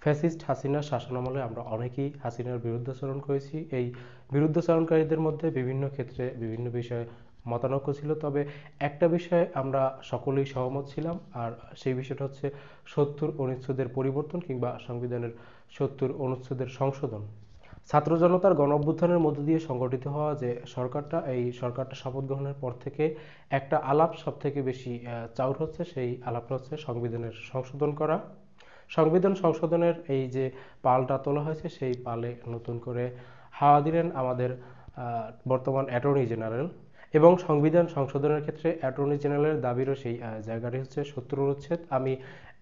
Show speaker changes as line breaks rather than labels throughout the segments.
Fascist হাসিনার শাসনামলে আমরা অনেকেই হাসিনার বিরুদ্ধাচরণ করেছি। এই বিরুদ্ধাচরণকারীদের মধ্যে বিভিন্ন ক্ষেত্রে বিভিন্ন বিষয়ে মতানৈক্য ছিল, তবে একটা বিষয়ে আমরা সকলেই সহমত ছিলাম, আর সেই বিষয়টা হচ্ছে ৭০ অনুচ্ছেদের পরিবর্তন কিংবা সংবিধানের ৭০ অনুচ্ছেদের সংশোধন। ছাত্র জনতার গণ অভ্যুত্থানের মধ্য দিয়ে সংগঠিত হওয়া যে সরকারটা শপথ গ্রহণের পর থেকে একটা আলাপ সব থেকে বেশি চাউর হচ্ছে, সেই আলাপটা হচ্ছে সংবিধানের সংশোধন করা। সংবিধান সংশোধনের এই যে পালটা তোলা হয়েছে, সেই পালে নতুন করে হাওয়া দিলেন আমাদের বর্তমান অ্যাটর্নি জেনারেল। এবং সংবিধান সংশোধনের ক্ষেত্রে অ্যাটর্নি জেনারেলের দাবিরও সেই জায়গাটি হচ্ছে ৭০ অনুচ্ছেদ। আমি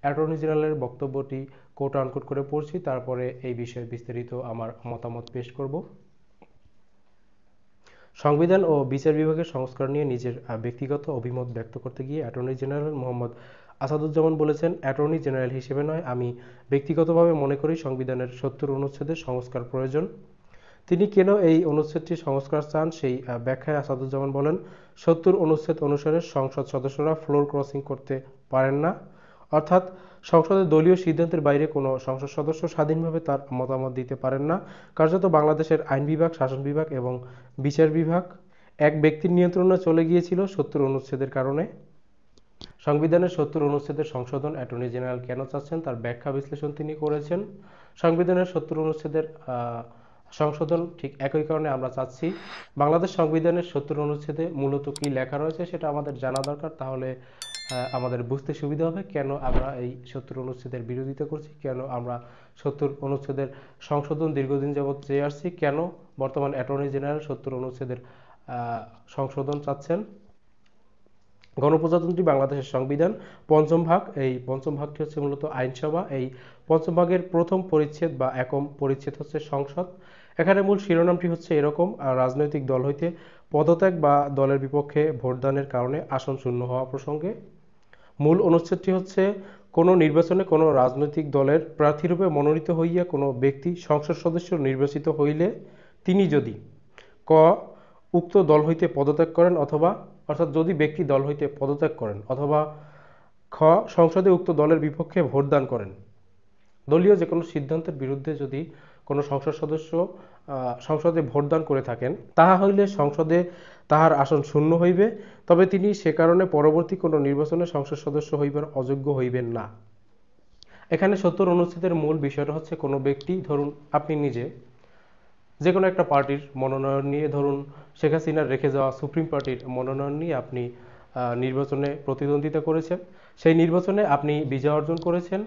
অ্যাটর্নি জেনারেলের বক্তব্যটি কোট আনকোট করে পড়ছি, তারপরে এই বিষয়ে বিস্তারিত আমার মতামত পেশ করব। সংবিধান ও বিচার বিভাগের সংস্কার নিয়ে নিজের ব্যক্তিগত অভিমত ব্যক্ত করতে গিয়ে অ্যাটর্নি জেনারেল মোহাম্মদ আসাদুজ্জামান বলেছেন, অ্যাটর্নি জেনারেল হিসেবে নয়, আমি ব্যক্তিগতভাবে মনে করি সংবিধানের ৭০ অনুচ্ছেদের সংস্কার প্রয়োজন। তিনি কেন এই অনুচ্ছেদটি সংস্কার চান সেই ব্যাখ্যায় আসাদুজ্জামান বলেন, ৭০ অনুচ্ছেদ অনুসারে সংসদ সদস্যরা ফ্লোর ক্রসিং করতে পারেন না, অর্থাৎ সংসদের দলীয় সিদ্ধান্তের বাইরে কোনো সংসদ সদস্য স্বাধীনভাবে তার মতামত দিতে পারেন না। কার্যত বাংলাদেশের আইন বিভাগ, শাসন বিভাগ এবং বিচার বিভাগ এক ব্যক্তির নিয়ন্ত্রণে চলে গিয়েছিল ৭০ অনুচ্ছেদের কারণে। সংবিধানের ৭০ অনুচ্ছেদের সংশোধন অ্যাটর্নি জেনারেল কেন চাচ্ছেন তার ব্যাখ্যা বিশ্লেষণ তিনি করেছেন। সংবিধানের ৭০ অনুচ্ছেদের সংশোধন ঠিক একই কারণে আমরা চাচ্ছি। বাংলাদেশ সংবিধানের ৭০ অনুচ্ছেদে মূলত কি লেখা রয়েছে সেটা আমাদের জানা দরকার, তাহলে আমাদের বুঝতে সুবিধা হবে কেন আমরা এই ৭০ অনুচ্ছেদের বিরোধিতা করছি, কেন আমরা ৭০ অনুচ্ছেদের সংশোধন দীর্ঘদিন যাবৎ চেয়ে আসছি, কেন বর্তমান অ্যাটর্নি জেনারেল ৭০ অনুচ্ছেদের সংশোধন চাচ্ছেন। গণপ্রজাতন্ত্রী বাংলাদেশের সংবিধান পঞ্চম ভাগ, এই পঞ্চম ভাগটি হচ্ছে মূলত আইনসভা। এই পঞ্চম ভাগের প্রথম পরিচ্ছেদ বা একম পরিচ্ছেদ হচ্ছে সংসদ। এখানে মূল শিরোনামটি হচ্ছে এরকম, রাজনৈতিক দল হইতে পদত্যাগ বা দলের বিপক্ষে ভোটদানের কারণে আসন শূন্য হওয়া প্রসঙ্গে। মূল অনুচ্ছেদটি হচ্ছে, কোনো নির্বাচনে কোনো রাজনৈতিক দলের প্রার্থীরূপে মনোনীত হইয়া কোনো ব্যক্তি সংসদ সদস্য নির্বাচিত হইলে তিনি যদি ক উক্ত দল হইতে পদত্যাগ করেন, অথবা অর্থাৎ যদি ব্যক্তি দল হইতে পদত্যাগ করেন, অথবা খ সংসদে উক্ত দলের বিপক্ষে ভোটদান করেন। দলীয় যে কোনো সিদ্ধান্তের বিরুদ্ধে যদি কোনো সংসদ সদস্য সংসদে ভোটদান করে থাকেন, তাহা হইলে সংসদে তাহার আসন শূন্য হইবে, তবে তিনি সে কারণে পরবর্তী কোনো নির্বাচনে সংসদ সদস্য হইবার অযোগ্য হইবেন না। এখানে ৭০ অনুচ্ছেদের মূল বিষয়টা হচ্ছে, কোনো ব্যক্তি, ধরুন আপনি নিজে যে কোনো একটা পার্টির মনোনয়ন নিয়ে, ধরুন শেখ হাসিনার রেখে যাওয়া সুপ্রিম পার্টির মনোনয়ন নিয়ে আপনি নির্বাচনে প্রতিদ্বন্দ্বিতা করেছেন, সেই নির্বাচনে আপনি বিজয় অর্জন করেছেন,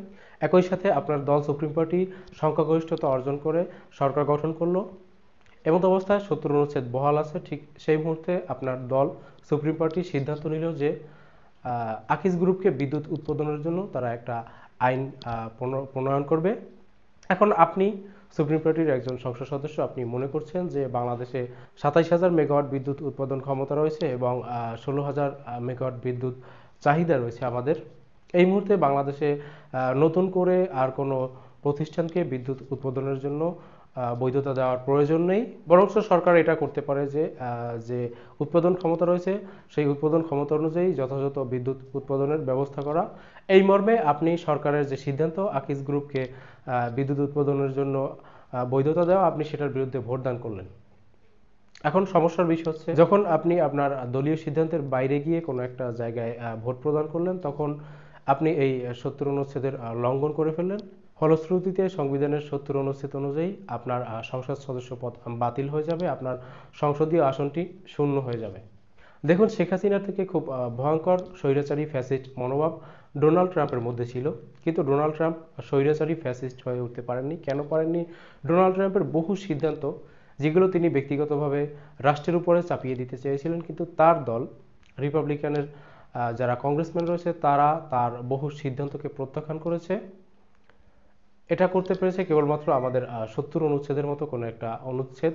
একই সাথে আপনার দল সুপ্রিম পার্টি সংখ্যাগরিষ্ঠতা অর্জন করে সরকার গঠন করলো। এমত অবস্থায় ৭০ অনুচ্ছেদ বহাল আছে। ঠিক সেই মুহূর্তে আপনার দল সুপ্রিম পার্টি সিদ্ধান্ত নিল যে আকিজ গ্রুপকে বিদ্যুৎ উৎপাদনের জন্য তারা একটা আইন প্রণয়ন করবে। এখন আপনি সুপ্রিম পার্টির একজন সংসদ সদস্য, আপনি মনে করছেন যে বাংলাদেশে ২৭,০০০ মেগাওয়াট বিদ্যুৎ উৎপাদন ক্ষমতা রয়েছে এবং ১৬,০০০ মেগাওয়াট বিদ্যুৎ চাহিদা রয়েছে আমাদের। এই মুহূর্তে বাংলাদেশে নতুন করে আর কোনো প্রতিষ্ঠানকে বিদ্যুৎ উৎপাদনের জন্য বৈধতা দেওয়ার প্রয়োজন নেই, বরঞ্চ সরকার এটা করতে পারে যে উৎপাদন ক্ষমতা রয়েছে সেই উৎপাদন ক্ষমতা অনুযায়ী যথাযথ বিদ্যুৎ উৎপাদনের ব্যবস্থা করা। এই মর্মে আপনি সরকারের যে সিদ্ধান্ত আকিজ গ্রুপকে বিদ্যুৎ উৎপাদনের জন্য বৈধতা দেওয়া, আপনি সেটার বিরুদ্ধে ভোটদান করলেন। এখন সমস্যার বিষয় হচ্ছে, যখন আপনি আপনার দলীয় সিদ্ধান্তের বাইরে গিয়ে কোনো একটা জায়গায় ভোট প্রদান করলেন, তখন আপনি এই ৭০ অনুচ্ছেদের লঙ্ঘন করে ফেললেন। ফলশ্রুতিতে সংবিধানের ৭০ অনুচ্ছেদ অনুযায়ী আপনার সংসদ সদস্য পদ বাতিল হয়ে যাবে, আপনার সংসদীয় আসনটি শূন্য হয়ে যাবে। দেখুন, শেখ হাসিনা থেকে খুব ভয়ঙ্কর স্বৈরাচারী ফ্যাসিস্ট মনোভাব ডোনাল্ড ট্রাম্পের মধ্যে ছিল, কিন্তু ডোনাল্ড ট্রাম্প স্বৈরাচারী ফ্যাসিস্ট হয়ে উঠতে পারেননি। কেন পারেননি? ডোনাল্ড ট্রাম্পের বহু সিদ্ধান্ত যেগুলো তিনি ব্যক্তিগতভাবে রাষ্ট্রের উপরে চাপিয়ে দিতে চেয়েছিলেন, কিন্তু তার দল রিপাবলিকানের যারা কংগ্রেসম্যান রয়েছে তারা তার বহু সিদ্ধান্তকে প্রত্যাখ্যান করেছে। এটা করতে পেরেছে কেবলমাত্র আমাদের ৭০ অনুচ্ছেদের মতো কোনো একটা অনুচ্ছেদ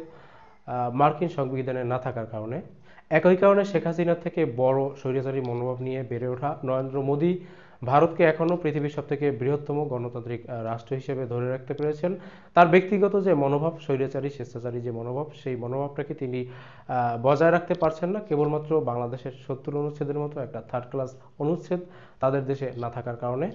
মার্কিন সংবিধানে না থাকার কারণে। একই কারণে শেখ হাসিনার থেকে বড় স্বৈরাচারী মনোভাব নিয়ে বেড়ে ওঠা নরেন্দ্র মোদী ভারতকে এখনও পৃথিবীর সবথেকে বৃহত্তম গণতান্ত্রিক রাষ্ট্র হিসেবে ধরে রাখতে পেরেছেন। তার ব্যক্তিগত যে মনোভাব, স্বৈরাচারী স্বেচ্ছাচারী যে মনোভাব, সেই মনোভাবটাকে তিনি বজায় রাখতে পারছেন না, কেবলমাত্র বাংলাদেশের ৭০ অনুচ্ছেদের মতো একটা থার্ড ক্লাস অনুচ্ছেদ তাদের দেশে না থাকার কারণে।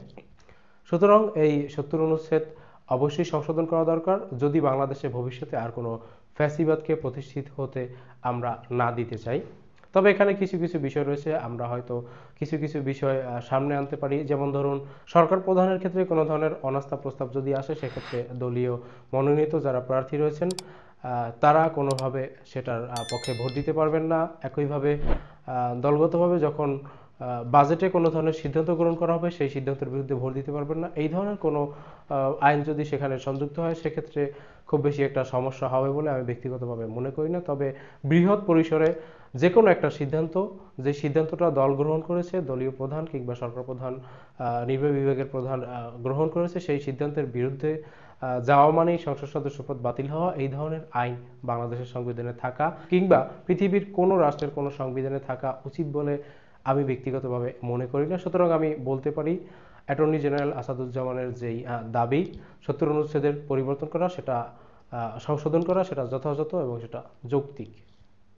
সুতরাং এই ৭০ অনুচ্ছেদ অবশ্যই সংশোধন করা দরকার, যদি বাংলাদেশে ভবিষ্যতে আর কোনো ফ্যাসিবাদকে প্রতিষ্ঠিত হতে আমরা না দিতে চাই। তবে এখানে কিছু কিছু বিষয় রয়েছে, আমরা হয়তো কিছু কিছু বিষয় সামনে আনতে পারি। যেমন ধরুন, সরকার প্রধানের ক্ষেত্রে কোনো ধরনের অনাস্থা প্রস্তাব যদি আসে, সেক্ষেত্রে দলীয় মনোনীত যারা প্রার্থী রয়েছেন তারা কোনোভাবে সেটার পক্ষে ভোট দিতে পারবেন না। একইভাবে দলগতভাবে যখন বাজেটে কোনো ধরনের সিদ্ধান্ত গ্রহণ করা হবে, সেই সিদ্ধান্তের বিরুদ্ধে ভোট দিতে পারবেন না। এই ধরনের কোনো আইন যদি সেখানে সংযুক্ত হয়, সেক্ষেত্রে খুব বেশি একটা সমস্যা হবে বলে আমি ব্যক্তিগতভাবে মনে করি না। তবে বৃহৎ পরিসরে যে কোনো একটা সিদ্ধান্ত, যে সিদ্ধান্তটা দল গ্রহণ করেছে, দলীয় প্রধান কিংবা সরকার প্রধান, নির্বাহী বিভাগের প্রধান গ্রহণ করেছে, সেই সিদ্ধান্তের বিরুদ্ধে যাওয়া মানেই সংসদ সদস্য পদ বাতিল হওয়া। এই ধরনের আইন বাংলাদেশের সংবিধানে থাকা কিংবা পৃথিবীর কোনো রাষ্ট্রের কোনো সংবিধানে থাকা উচিত বলে আমি ব্যক্তিগতভাবে মনে করি না। সুতরাং আমি বলতে পারি, অ্যাটর্নি জেনারেল আসাদুজ্জামানের যেই দাবি ৭০ অনুচ্ছেদের পরিবর্তন করা, সেটা সংশোধন করা, সেটা যথাযথ এবং সেটা যৌক্তিক।